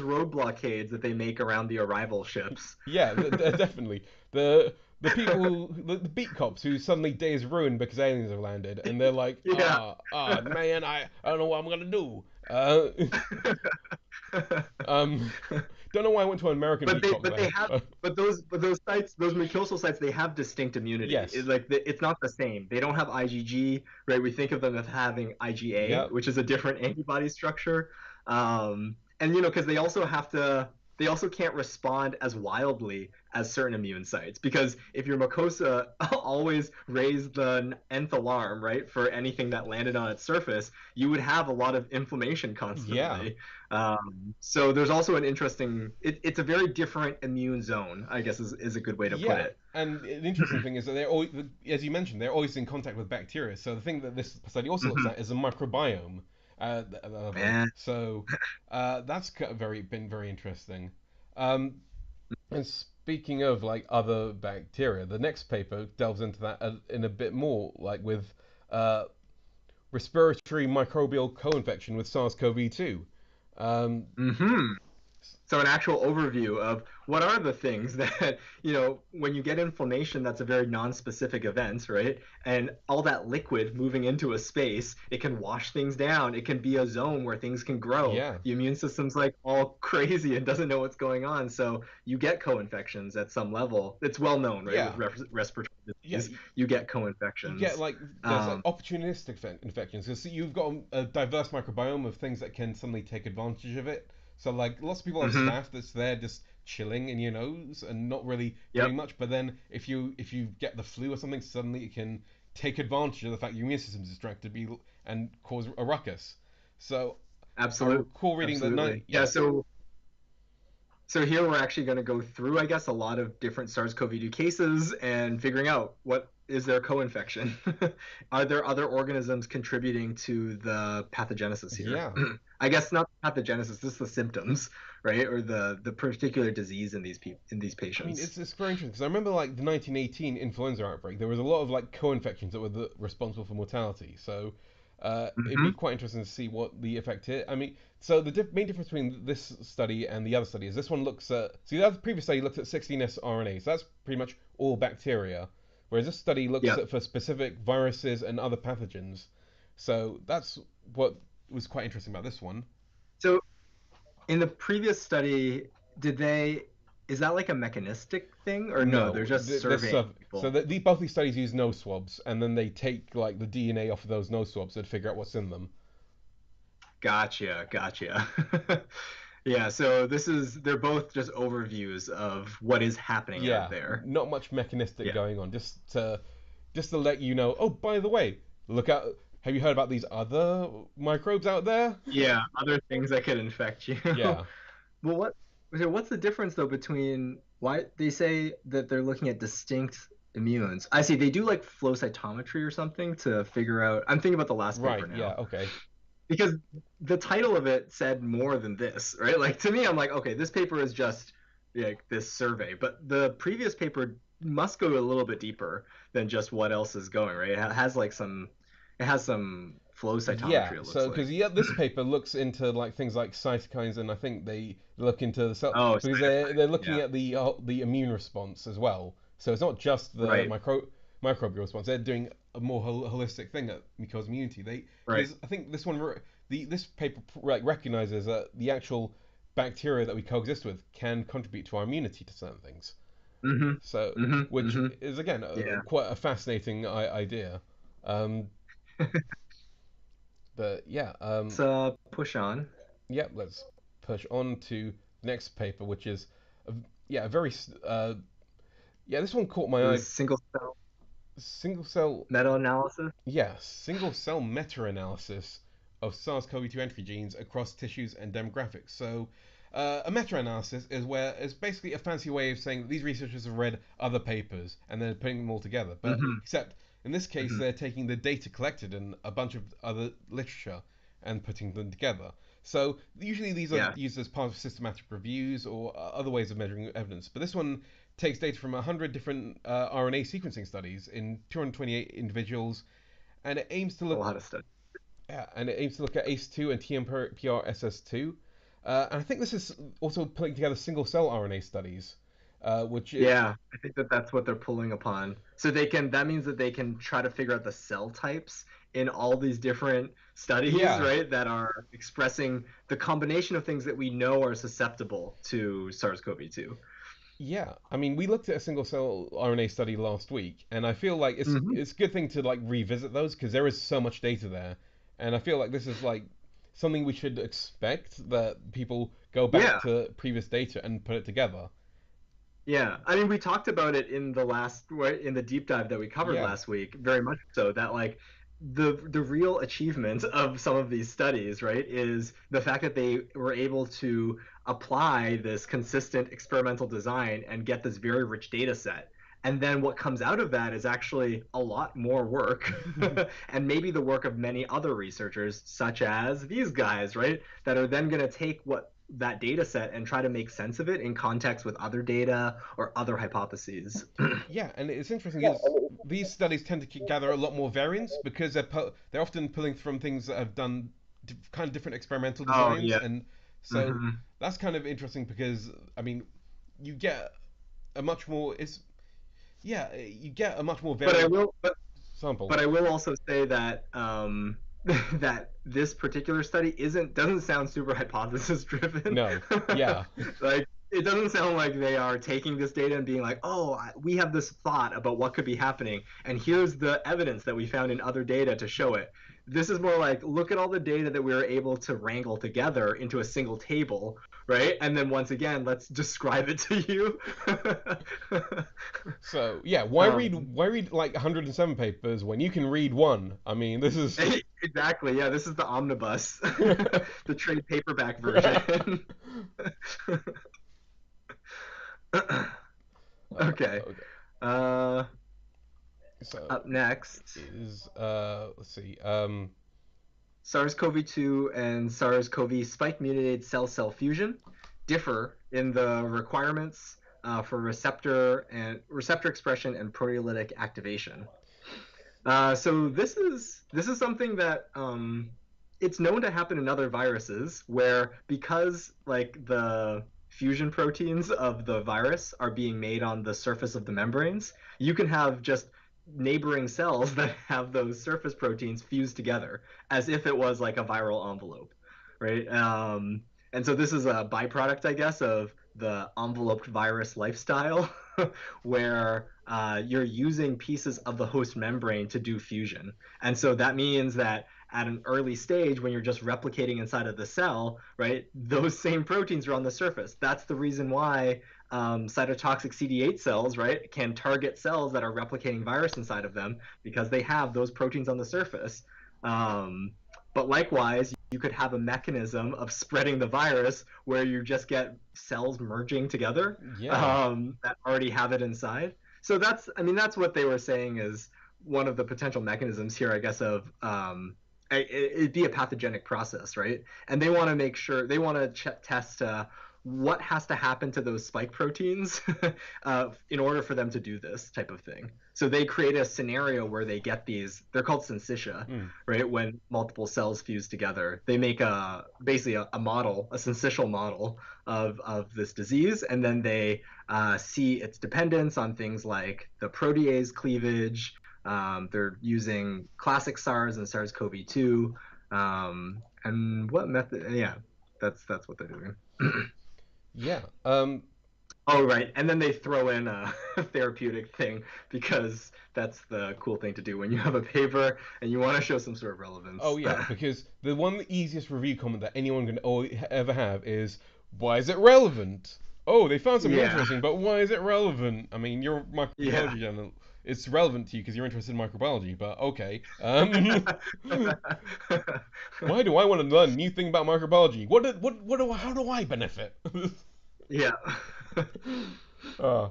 road blockades that they make around the arrival ships. Yeah, definitely. The people the beat cops who suddenly day is ruined because aliens have landed, and they're like, Yeah. man, I don't know what I'm gonna do. Um, don't know why I went to an American but beat they cop but there. they have but those sites, those mucosal sites, they have distinct immunity. Yes. It's not the same. They don't have IgG, right? We think of them as having IgA, Yep. which is a different antibody structure. And because they also can't respond as wildly as certain immune sites, because if your mucosa always raised the nth alarm, right, for anything that landed on its surface, you would have a lot of inflammation Yeah. constantly. So there's also an interesting. It's a very different immune zone, I guess, is a good way to put Yeah. it. And the interesting thing is that they're always, as you mentioned, they're always in contact with bacteria. So the thing that this study also looks Mhm. at is the microbiome. The other thing. Man. So that's been very interesting. And speaking of like other bacteria, the next paper delves into that in a bit more, like with uh, respiratory microbial co-infection with SARS-CoV-2. Um, Hmm. So an actual overview of what are the things that, when you get inflammation, that's a very non-specific event, right? And all that liquid moving into a space, it can wash things down. It can be a zone where things can grow. yeah, The immune system's like all crazy and doesn't know what's going on. So you get co-infections at some level. It's well known, right? With yeah, respiratory yeah. disease, you get You get co-infections. like there's like Um, opportunistic infections because you've got a diverse microbiome of things that can suddenly take advantage of it. So like lots of people have mhm. staff that's there just chilling in your nose and not really Yep, doing much. But then if you get the flu or something, suddenly it can take advantage of the fact your immune system's distracted and cause a ruckus. So I absolutely, recall reading that absolutely. night. Yeah, Yeah, so here we're actually going to go through, I guess, a lot of different SARS-CoV-2 cases and figuring out what is their co-infection. Are there other organisms contributing to the pathogenesis here? yeah. I guess not pathogenesis, just the symptoms, right? Or the particular disease in these I mean, patients. it's very interesting because I remember like the 1918 influenza outbreak. There was a lot of like co-infections that were responsible for mortality. So it'd be Hmm. quite interesting to see what the effect is. I mean, so the main difference between this study and the other study is this one looks at. See, the other previous study looked at 16 sRNA, so that's pretty much all bacteria, whereas this study looks Yeah. at for specific viruses and other pathogens. So that's what was quite interesting about this one. So in the previous study, did they, is that like a mechanistic thing or no? They're No, just surveying so people. both these studies use nose swabs, and then they take like the DNA off of those nose swabs and figure out what's in them. Gotcha, gotcha. Yeah, so they're both just overviews of what is happening out Yeah, there. not much mechanistic Yeah. going on. Just to let you know. Oh, by the way, look out! Have you heard about these other microbes out there? Yeah, other things that could infect you. Yeah, Well, so what's the difference though between why they say that they're looking at distinct immunes? I see they do like flow cytometry or something to figure out. I'm thinking about the last paper right. Yeah, now. okay. because the title of it said more than this, right? Like to me, I'm like, okay, this paper is just like this survey, but the previous paper must go a little bit deeper than just what else is going, right? It has some flow Yeah, cytometry, it looks so like. because yeah, this paper looks into like things like cytokines, and I think they look into the cell Oh, because cytokine. they're looking Yeah, at the immune response as well. So it's not just the right, microbial response. They're doing a more holistic thing at mucosal immunity. They right. because I think this one this paper like recognizes that the actual bacteria that we coexist with can contribute to our immunity to certain things. Mm-hmm. So Mm-hmm. which Mm-hmm. is again Yeah. quite a fascinating idea. Um, but yeah. Let's push on. Yep, let's push on to the next paper, which is, a, yeah, a very, yeah, this one caught my It eye. was single cell Single cell, meta-analysis. yeah, single cell meta-analysis of SARS-CoV-2 entry genes across tissues and demographics. So, a meta-analysis is where it's basically a fancy way of saying that these researchers have read other papers and then putting them all together. But Mm-hmm. except in this case, Mm-hmm. they're taking the data collected in a bunch of other literature and putting them together. So usually these are Yeah. used as part of systematic reviews or other ways of measuring evidence. But this one takes data from 100 different RNA sequencing studies in 228 individuals, and it aims to A look lot of stuff. and it aims to look at ACE2 and TMPRSS2. And I think this is also putting together single cell RNA studies, which is Yeah, I think that that's what they're pulling upon. So that means that they can try to figure out the cell types in all these different studies, yeah. right, that are expressing the combination of things that we know are susceptible to SARS-CoV-2. Yeah, I mean, we looked at a single cell RNA study last week, and I feel like Hmm. it's a good thing to like revisit those because there is so much data there, and I feel like this is like something we should expect that people go back Yeah, to previous data and put it together. yeah. I mean, we talked about it in the right, in the deep dive that we covered Yeah, last week, very much so that like the real achievement of some of these studies, right, is the fact that they were able to apply this consistent experimental design and get this very rich data set. And then what comes out of that is actually a lot more work and maybe the work of many other researchers, such as these guys, right, that are then going to take what that data set and try to make sense of it in context with other data or other hypotheses. yeah, and it's interesting is these studies tend to gather a lot more variance because they're often pulling from things that have done kind of different experimental Oh designs, yeah. and so Hmm. that's kind of interesting because I mean, you get a much more it's yeah, you get a much more But I varied will, sample. but I will also say that that this particular study isn't doesn't sound super hypothesis driven. No, yeah, Like it doesn't sound like they are taking this data and being like, oh, we have this thought about what could be happening, and here's the evidence that we found in other data to show it. This is more like, look at all the data that we were able to wrangle together into a single table, right? And then once again, let's describe it to you. so yeah, um, why read like 107 papers when you can read one? I mean, this is exactly. Yeah, this is the omnibus, the trade paperback version. Okay. okay. Uh, So Up next, is let's see SARS-CoV-2 and SARS-CoV spike-mutated cell-cell fusion differ in the requirements for receptor expression and proteolytic activation. So this is something that it's known to happen in other viruses where because like the fusion proteins of the virus are being made on the surface of the membranes, you can have just neighboring cells that have those surface proteins fused together as if it was like a viral envelope, right? And so this is a byproduct, I guess, of the enveloped virus lifestyle where you're using pieces of the host membrane to do fusion. And so that means that at an early stage, when you're just replicating inside of the cell, right, those same proteins are on the surface. That's the reason why cytotoxic CD8 cells, right, can target cells that are replicating virus inside of them because they have those proteins on the surface. Um, but likewise, you could have a mechanism of spreading the virus where you just get cells merging together yeah. that already have it inside. So that's, I mean, that's what they were saying is one of the potential mechanisms here, I guess, of it'd be a pathogenic process, right? And they want to make sure they want to test what has to happen to those spike proteins in order for them to do this type of thing. So they create a scenario where they get these. They're called syncytia, Mm. right? When multiple cells fuse together, they make a basically a model, a syncytial model of this disease, and then they see its dependence on things like the protease cleavage. They're using classic SARS and SARS-CoV-2. And what method? Yeah, that's what they're doing. Yeah. Oh, right. And then they throw in a therapeutic thing because that's the cool thing to do when you have a paper and you want to show some sort of Oh relevance. yeah, because the one easiest review comment that anyone can ever have is, "Why is it relevant?" Oh, they found something Yeah, interesting, but why is it relevant? I mean, you're a yeah. microbiology journal. It's relevant to you because you're interested in microbiology, but okay. Why do I want to learn a new thing about microbiology? How do I benefit? Yeah. uh,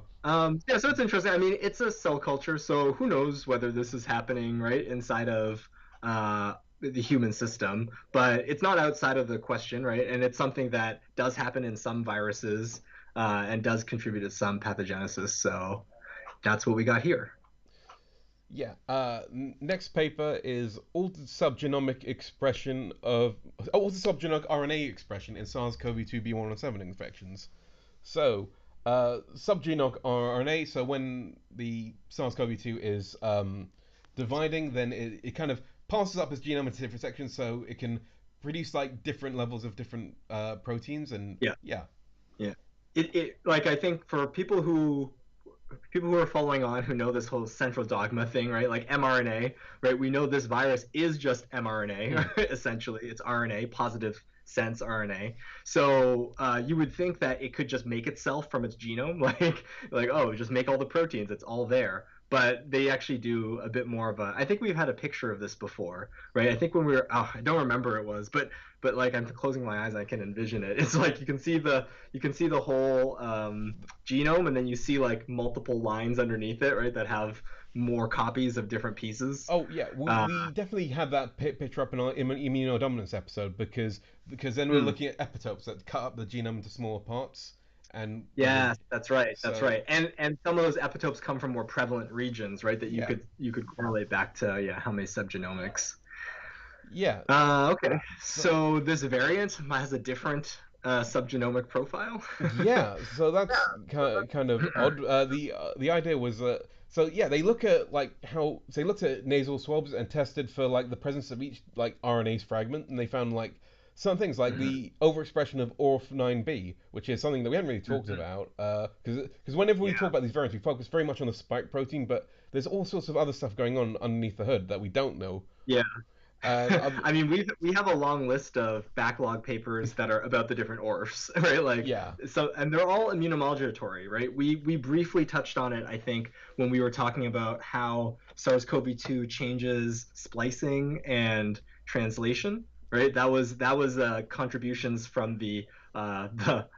Yeah, so it's interesting. I mean, it's a cell culture, so who knows whether this is happening right inside of the human system, but it's not outside of the question, right? And it's something that does happen in some viruses and does contribute to some pathogenesis. So that's what we got here. yeah. Next paper is altered subgenomic expression of altered subgenomic RNA expression in SARS-CoV-2 B117 infections. So, subgenome RNA. So when the SARS-CoV-2 is dividing, then it kind of passes up its genome into different sections, so it can produce like different levels of different proteins, and Yeah, yeah, yeah. It like I think for people who are following on who know this whole central dogma thing, right? Like mRNA, right? We know this virus is just mm, mRNA, essentially. It's RNA, positive sense RNA. So you would think that it could just make itself from its genome, like oh, just make all the proteins. It's all there. But they actually do a bit more of a. I think we've had a picture of this before, right? I think when we were, oh, I don't remember it was, but like I'm closing my eyes, I can envision it. It's like you can see the whole genome, and then you see like multiple lines underneath it, right, that have more copies of different pieces. oh yeah, Uh, we definitely had that picture up in our immunodominance episode because then we're mm, looking at epitopes that cut up the genome into smaller parts, and with the yes, that's right, that's so right. And some of those epitopes come from more prevalent regions, right, that yeah, you could correlate back to yeah how many subgenomics. yeah. Okay, So so this variant has a different subgenomic profile. yeah, so that's kind of odd. The idea was that so yeah, they look at like how so they looked at nasal swabs and tested for like the presence of each like RNase fragment, and they found like some things like Mhm, the overexpression of ORF9b, which is something that we haven't really talked mhm. about. Because whenever we talk Yeah. about these variants, we focus very much on the spike protein, but there's all sorts of other stuff going on underneath the hood that we don't know. Yeah. And I mean, we have a long list of backlog papers that are about the different ORFs, right? Like yeah, so, and they're all immunomodulatory, right? We briefly touched on it, I think, when we were talking about how SARS-CoV-2 changes splicing and translation, right? That was contributions from the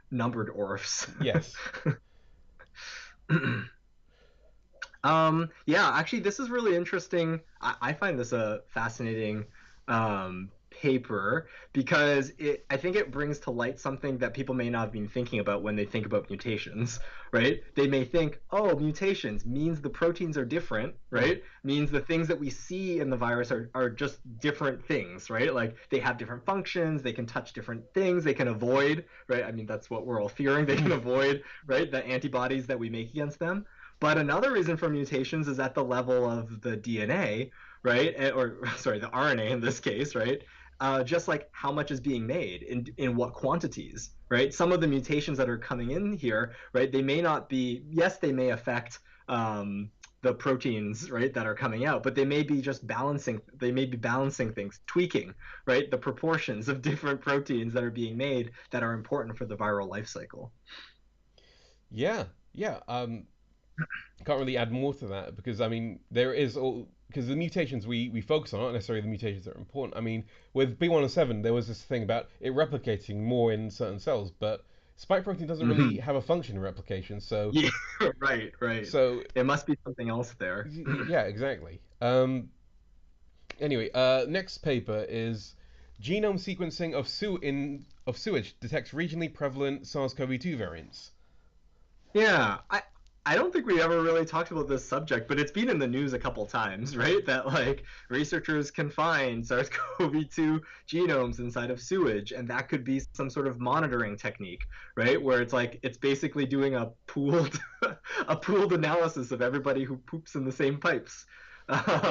numbered ORFs. yes, Yeah, actually, this is really interesting. I find this a fascinating paper because I think it brings to light something that people may not have been thinking about when they think about mutations, right? They may think, oh, mutations means the proteins are different, mm, right? Means the things that we see in the virus are just different things, right? Like they have different functions, they can touch different things, they can avoid, right? I mean, that's what we're all fearing. They can avoid, right, the antibodies that we make against them. But another reason for mutations is at the level of the DNA, right? Or sorry, the RNA in this case, right? Just like how much is being made in what quantities, right? Some of the mutations that are coming in here, right? They may not be. Yes, they may affect the proteins, right, that are coming out, but they may be just balancing. They may be balancing things, tweaking, right, the proportions of different proteins that are being made that are important for the viral life cycle. yeah, yeah. Can't really add more to that because I mean there is all because the mutations we focus on aren't necessarily the mutations that are important. I mean with B107 there was this thing about it replicating more in certain cells, but spike protein doesn't really Mm-hmm. have a function in replication. So Yeah, right, right. so It must be something else there. yeah, exactly. Anyway, next paper is genome sequencing of sewage detects regionally prevalent SARS-CoV-2 variants. Yeah, I don't think we ever really talked about this subject, but it's been in the news a couple times, right? That like researchers can find SARS-CoV-2 genomes inside of sewage, and that could be some sort of monitoring technique, right? Where it's like it's basically doing a pooled a pooled analysis of everybody who poops in the same pipes.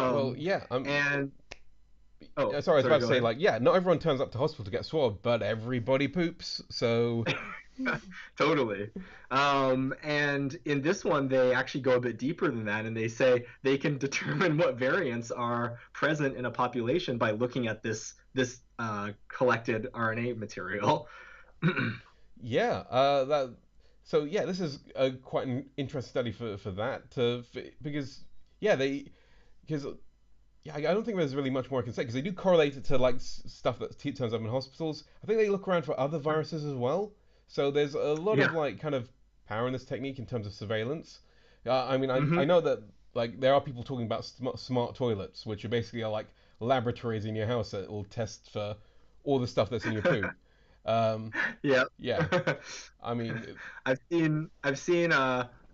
Well, Um, yeah, and oh, sorry, I was sorry, about to go say, ahead. like, yeah, not everyone turns up to hospital to get swabbed, but everybody poops. So, Totally. And in this one, they actually go a bit deeper than that, and they say they can determine what variants are present in a population by looking at this collected RNA material. yeah, so yeah, this is quite an interesting study for that, because yeah, because yeah, I don't think there's really much more I can say because they do correlate it to like stuff that turns up in hospitals. I think they look around for other viruses as well. So there's a lot Yeah. of like kind of power in this technique in terms of surveillance. I mean, I Hmm. know that like there are people talking about smart toilets, which are basically like laboratories in your house that will test for all the stuff that's in your poop. Um, Yeah. yeah, I mean, I've seen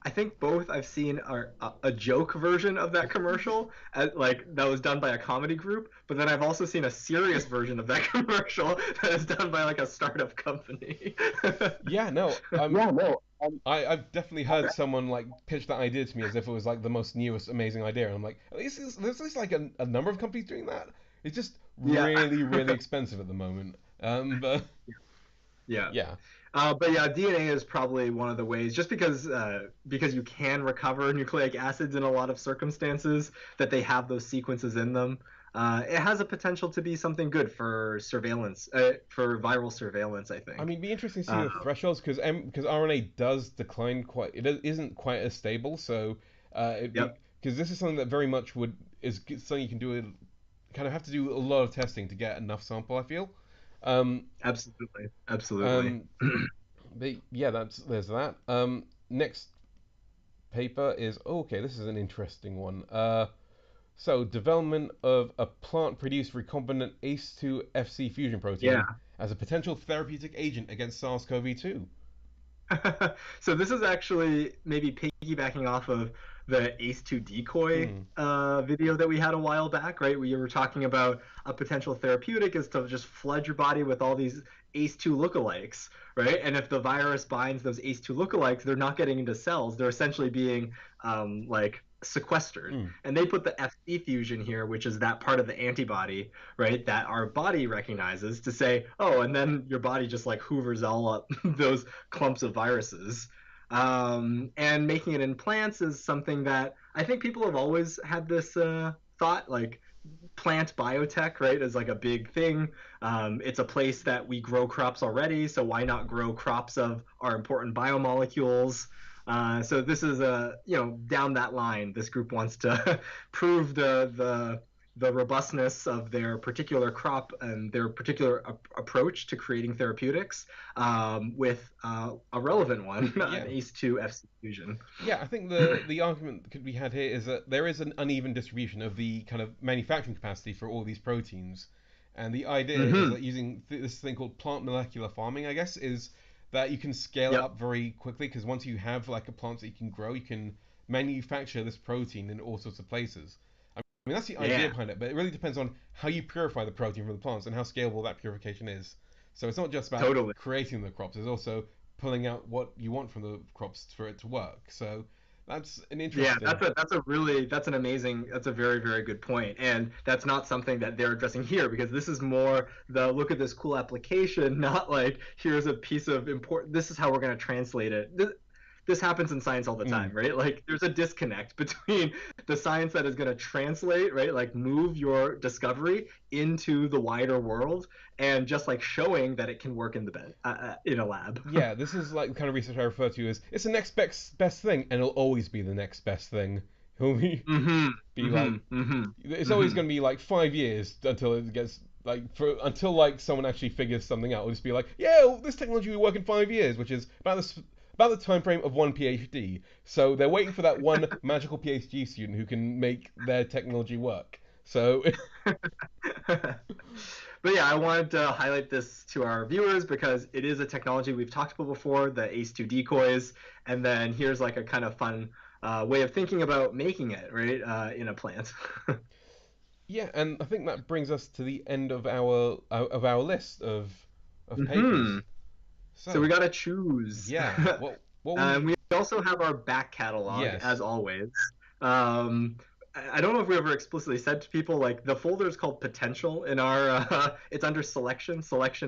I think both I've seen are a joke version of that commercial like that was done by a comedy group, but then I've also seen a serious version of that commercial that is done by like a startup company. yeah, no, Yeah, no. I've definitely heard someone like pitch that idea to me as if it was like the most newest amazing idea, and I'm like, there's at least like a number of companies doing that. It's just Yeah. really, really expensive at the moment. But Yeah. yeah, But yeah, DNA is probably one of the ways, just because you can recover nucleic acids in a lot of circumstances, that they have those sequences in them. It has a potential to be something good for surveillance, for viral surveillance, I I think. mean, it'd be interesting to see Uh, the thresholds because RNA does decline quite. Isn't quite as stable, so it'd be yep, because this is something that very much would is something you can do. Kind of have to do a lot of testing to get enough sample. I feel. Um, absolutely, absolutely. um, but yeah, there's that. Next paper is okay. This is an interesting one. So development of a plant-produced recombinant ACE2 FC fusion protein Yeah. as a potential therapeutic agent against SARS-CoV-2. So this is actually maybe piggybacking off of the ACE2 decoy Hmm. video that we had a while back, right? We were talking about a potential therapeutic is to just flood your body with all these ACE2 lookalikes, right? And if the virus binds those ACE2 lookalikes, they're not getting into cells. They're essentially being like sequestered. Hmm. And they put the FC fusion here, which is that part of the antibody, right, that our body recognizes to say, oh, and then your body just like hoovers all up those clumps of viruses. And making it in plants is something that I think people have always had this thought, like plant biotech, right, is like a big thing. It's a place that we grow crops already, so why not grow crops of our important biomolecules? So this is a down that line. This group wants to prove the robustness of their particular crop and their particular approach to creating therapeutics with a relevant one, an Yeah. ACE2 FC fusion. Yeah, I think the argument that could be had here is that there is an uneven distribution of the kind of manufacturing capacity for all these proteins. And the idea is Mm-hmm. that using this thing called plant molecular farming, I guess, is that you can scale it Yep. up very quickly because once you have like a plant that you can grow, you can manufacture this protein in all sorts of places. I mean, that's the idea Yeah. behind it, but it really depends on how you purify the protein from the plants and how scalable that purification is. So it's not just about Totally. creating the crops, it's also pulling out what you want from the crops for it to work. So that's an Yeah, interesting. that's an amazing, that's a very, very good point. And that's not something that they're addressing here because this is more the look at this cool application, not like here's a piece of important, this is how we're going to translate it. This happens in science all the Mm, time, right? Like there's a disconnect between the science that is going to translate, right? Like move your discovery into the wider world and just like showing that it can work in the bed in a lab. yeah, this is like the kind of research I refer to as it's the next best thing, and it'll always be the next best thing. It'll Mm-hmm. be like Mm-hmm. Mm-hmm. it's always Mm-hmm. going to be like 5 years until it gets like for until like someone actually figures something out. It'll just be like, yeah, well, this technology will work in 5 years, which is about the time frame of one PhD. So they're waiting for that one magical PhD student who can make their technology work. So But yeah, I wanted to highlight this to our viewers because it is a technology we've talked about before, the ACE2 decoys, and then here's like a kind of fun way of thinking about making it, right, in a plant. yeah, and I think that brings us to the end of our list of Hmm. papers. So we So got to choose. yeah, what would We also have our back catalog, yes, as always. Um, I don't know if we ever explicitly said to people like the folder is called potential in our. It's under selection,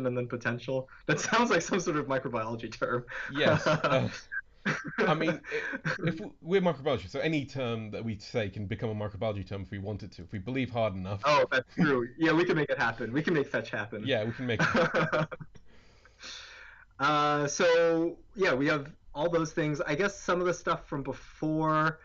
and then potential. That sounds like some sort of microbiology term. yes. I mean, if we're microbiology, so any term that we say can become a microbiology term if we want it to, if we believe hard enough. Oh, that's true. Yeah, we can make it happen. We can make fetch happen. Yeah, we can make it happen. So yeah, we have all those things. I guess some of the stuff from before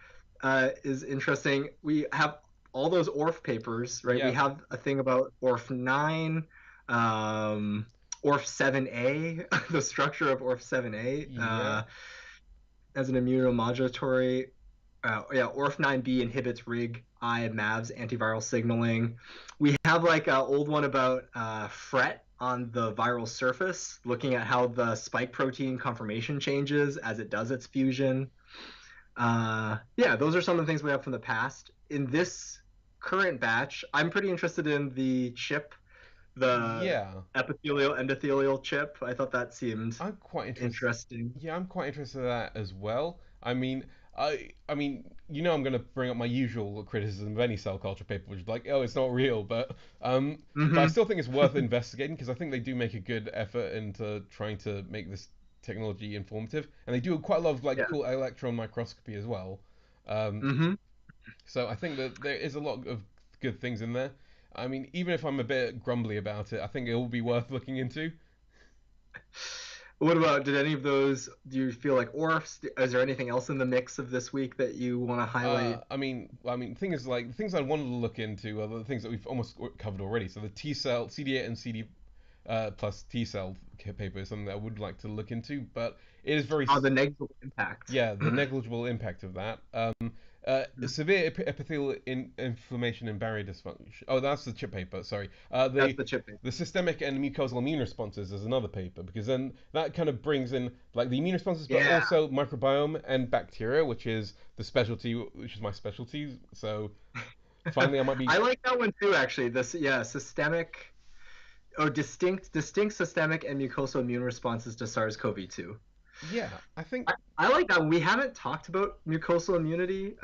is interesting. We have all those ORF papers, right? We Yeah, have a thing about ORF 9, um, ORF 7A, the structure of ORF 7A yeah, as an immunomodulatory. Yeah, ORF9B inhibits RIG-I MAVs antiviral signaling. We have like an old one about FRET on the viral surface, looking at how the spike protein conformation changes as it does its fusion. Yeah, those are some of the things we have from the past. In this current batch, I'm pretty interested in the chip, the yeah. epithelial endothelial chip. I thought that seemed I'm quite interested. interesting. Yeah, I'm quite interested in that as well. I mean, I mean, I'm going to bring up my usual criticism of any cell culture paper, which is like, oh, it's not real. But I Hmm. still think it's worth investigating because I think they do make a good effort into trying to make this technology informative, and they do quite a lot of like Yeah. cool electron microscopy as well. Um, Hmm. so I think that there is a lot of good things in there. I mean, even if I'm a bit grumbly about it, I think it will be worth looking into. What about, did any of those, do you feel like orphs? Is there anything else in the mix of this week that you want to highlight? Thing is like the things I wanted to look into are the things that we've almost covered already. So the T cell, CD8 and CD plus T cell paper is something that I would like to look into, but it is very Oh, the negligible impact. yeah, the negligible impact of that. Severe epithelial inflammation and barrier dysfunction. Oh, that's the chip paper. Sorry. That's the chip. The systemic and mucosal immune responses is another paper because then that kind of brings in like the immune responses, but Yeah. also microbiome and bacteria, which is the specialty, which is my specialty. So finally, I might be I like that one too, actually. This, yeah, systemic or distinct systemic and mucosal immune responses to SARS-CoV-2. yeah. I think I like that. We haven't talked about mucosal immunity.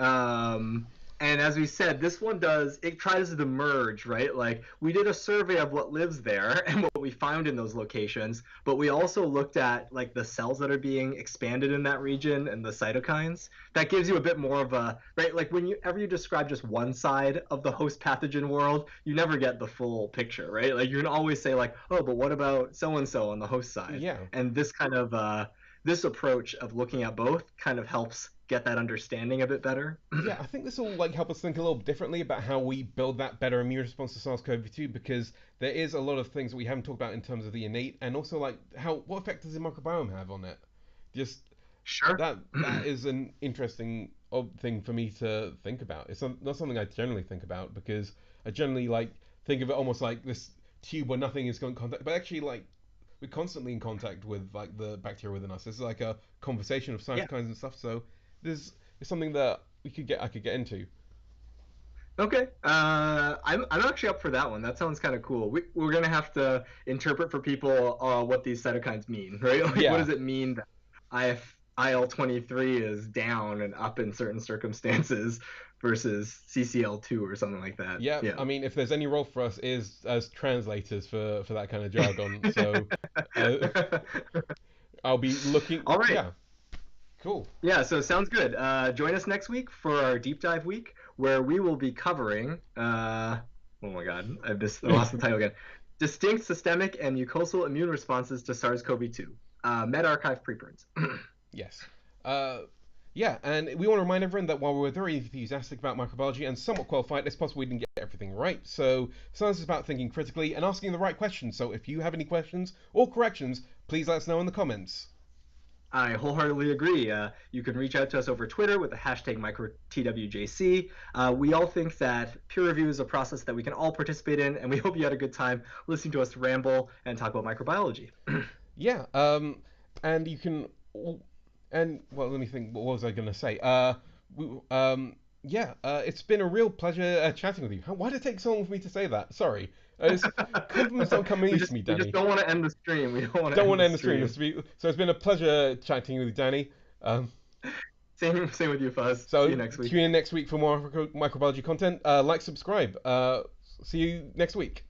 And as we said, this one does, it tries to merge, right? Like we did a survey of what lives there and what we found in those locations, but we also looked at like the cells that are being expanded in that region and the cytokines. That gives you a bit more of a, right? Like whenever you describe just one side of the host pathogen world, you never get the full picture, right? Like you can always say like, oh, but what about so and so on the host side? yeah. And this kind of this approach of looking at both kind of helps get that understanding a bit better. Yeah, I think this will like help us think a little differently about how we build that better immune response to SARS-CoV-2 because there is a lot of things that we haven't talked about in terms of the innate and also like how what effect does the microbiome have on it? Just Sure. that is an interesting thing for me to think about. It's not something I generally think about because I generally like think of it almost like this tube where nothing is in contact, but actually like we're constantly in contact with like the bacteria within us. This is like a conversation of Yeah. cytokines and stuff. So there's it's something that I could get into. Okay. I'm actually up for that one. That sounds kind of cool. We're gonna have to interpret for people what these cytokines mean, right? Like, what Yeah, does it mean that IL-23 is down and up in certain circumstances versus CCL2 or something like that? yeah. Yeah. I mean, if there's any role for us, is as translators for that kind of jargon. So uh, I'll be looking. All right. Yeah, cool. Yeah, so sounds good. Join us next week for our deep dive week, where we will be covering. Oh my God, I lost the title again. Distinct systemic and mucosal immune responses to SARS-CoV-2. Med archive preprints. Yes. Uh, yeah, and we want to remind everyone that while we're very enthusiastic about microbiology and somewhat qualified, it's possible we didn't get everything right. So science is about thinking critically and asking the right questions. So if you have any questions or corrections, please let us know in the comments. I wholeheartedly agree. You can reach out to us over Twitter with the hashtag #MicroTWJC. We all think that peer review is a process that we can all participate in, and we hope you had a good time listening to us ramble and talk about microbiology. Yeah, and you can, and well, let me think. What was I going to say? Yeah, it's been a real pleasure chatting with you. Why did it take so long for me to say that? Sorry. Compliments don't come we easy just to me, we just Danny. don't want to end the stream. We don't want to Don't end want to the end the stream. stream. So it's been a pleasure chatting with you, Danny. Same with you, Fuzz. See So you next week. tune in next week for more microbiology content. Like, subscribe. See you next week.